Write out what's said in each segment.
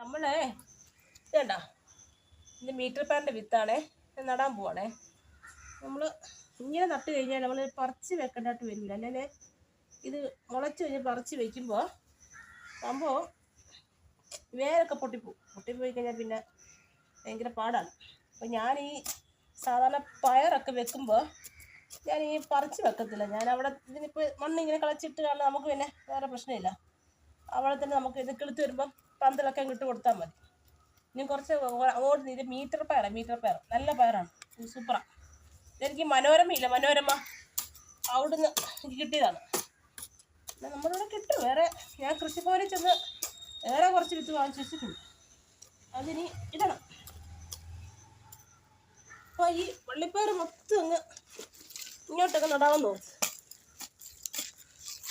നമ്മളെ ഇതേണ്ട ഇത് മീറ്റർ പാറിൻ്റെ വിത്താണേ നടാൻ പോവാണേ. നമ്മൾ ഇങ്ങനെ നട്ട് കഴിഞ്ഞാൽ നമ്മൾ പറിച്ച് വെക്കേണ്ടതായിട്ട് വരില്ല. അല്ലെങ്കിൽ ഇത് മുളച്ച് കഴിഞ്ഞ് പറിച്ച് വെക്കുമ്പോൾ സംഭവം വേരൊക്കെ പൊട്ടിപ്പോയി കഴിഞ്ഞാൽ പിന്നെ ഭയങ്കര പാടാണ്. അപ്പോൾ ഞാൻ ഈ സാധാരണ പയറൊക്കെ വെക്കുമ്പോൾ ഞാൻ ഈ പറിച്ച് വെക്കത്തില്ല. ഞാൻ അവിടെ ഇതിനിപ്പോൾ മണ്ണിങ്ങനെ കളച്ചിട്ട് കാരണം നമുക്ക് പിന്നെ വേറെ പ്രശ്നമില്ല. അവിടെ തന്നെ നമുക്ക് ഇത് കിളുത്ത് വരുമ്പം പന്തലൊക്കെ ഇട്ട് കൊടുത്താൽ മതി. ഇനി കുറച്ച് ഓടുന്ന ഇത് മീറ്റർ പയർ നല്ല പയറാണ്, സൂപ്പറാണ്. ഇതെനിക്ക് മനോരമ അവിടുന്ന് എനിക്ക് കിട്ടിയതാണ്. നമ്മളിവിടെ കിട്ടും. വേറെ ഞാൻ കൃഷിഭവനിൽ ചെന്ന് വേറെ കുറച്ച് വിത്ത് വാങ്ങിച്ച് വെച്ചിട്ടുണ്ട്. അതിനി ഇടണം. അപ്പോൾ ഈ വള്ളിപ്പയർ മൊത്തം അങ്ങ് ഇങ്ങോട്ടൊക്കെ നടാമെന്ന് നോക്ക്.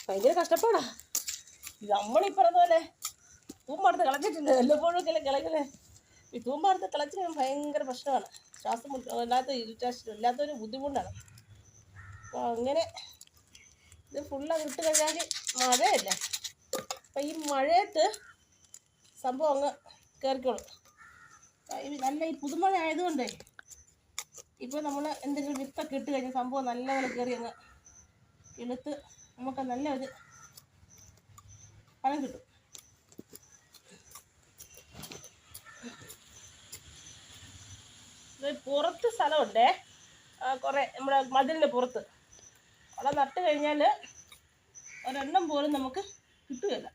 ഭയങ്കര കഷ്ടപ്പാടാ. നമ്മളീ പറഞ്ഞ പോലെ തൂമ്പാടത്ത് കളച്ചിട്ടില്ല, വല്ലപ്പോഴും കിളയ്ക്കലേ. ഈ തൂമ്പാടത്ത് കളച്ചിട്ട് ഭയങ്കര പ്രശ്നമാണ്. ശ്വാസം ഇല്ലാത്തൊരു ബുദ്ധിമുട്ടാണ്. അപ്പോൾ അങ്ങനെ ഇത് ഫുള്ളങ്ങ് ഇട്ട് കഴിഞ്ഞാൽ മഴയല്ല. അപ്പം ഈ മഴയത്ത് സംഭവം അങ്ങ് കയറിക്കോളും. നല്ല ഈ പുതുമഴ ആയതുകൊണ്ടേ ഇപ്പോൾ നമ്മൾ എന്തെങ്കിലും വിത്തൊക്കെ ഇട്ട് കഴിഞ്ഞാൽ സംഭവം നല്ലപോലെ കയറി അങ്ങ് എടുത്ത് നമുക്ക് നല്ല ഒരു ഫലം കിട്ടും. പുറത്ത് സ്ഥലമുണ്ടേ, കുറേ നമ്മുടെ മതിലിൻ്റെ പുറത്ത്. അവിടെ നട്ട് കഴിഞ്ഞാൽ ഒരെണ്ണം പോലും നമുക്ക് കിട്ടുകയില്ല.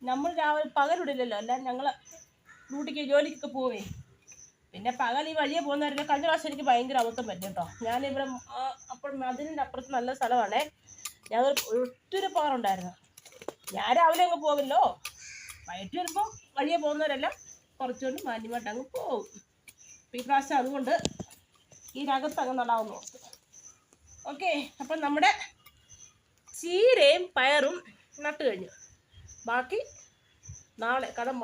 നമ്മൾ രാവിലെ പകലിടില്ലല്ലോ, അല്ല ഞങ്ങൾ ഡ്യൂട്ടിക്ക് ജോലിക്കൊക്കെ പോവേ. പിന്നെ പകൽ ഈ വഴിയെ പോകുന്നവരല്ലേ. കഴിഞ്ഞ പ്രാവശ്യം എനിക്ക് ഭയങ്കര അബദ്ധം പറ്റും കേട്ടോ. ഞാനിവിടെ അപ്പോൾ മതിലിൻ്റെ അപ്പുറത്ത് നല്ല സ്ഥലമാണേ. ഞാൻ ഒത്തിരി പയറുണ്ടായിരുന്നു. ഞാൻ രാവിലെ അങ്ങ് പോകുമല്ലോ, വൈകിട്ട് വരുമ്പോൾ വഴിയെ പോകുന്നവരെല്ലാം കുറച്ചുകൊണ്ട് മാന്യമായിട്ട് അങ്ങ് പോകും. അപ്പോൾ ഈ പ്രാവശ്യം അതുകൊണ്ട് ഈ രകത്ത് അങ്ങ് നടാവുന്നു. ഓക്കെ, അപ്പം നമ്മുടെ ചീരയും പയറും നട്ട് കഴിഞ്ഞു. ബാക്കി നാളെ, കാരണം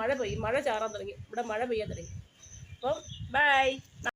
മഴ ചാറാൻ തുടങ്ങി, ഇവിടെ മഴ പെയ്യാൻ തുടങ്ങി. അപ്പം ബൈ.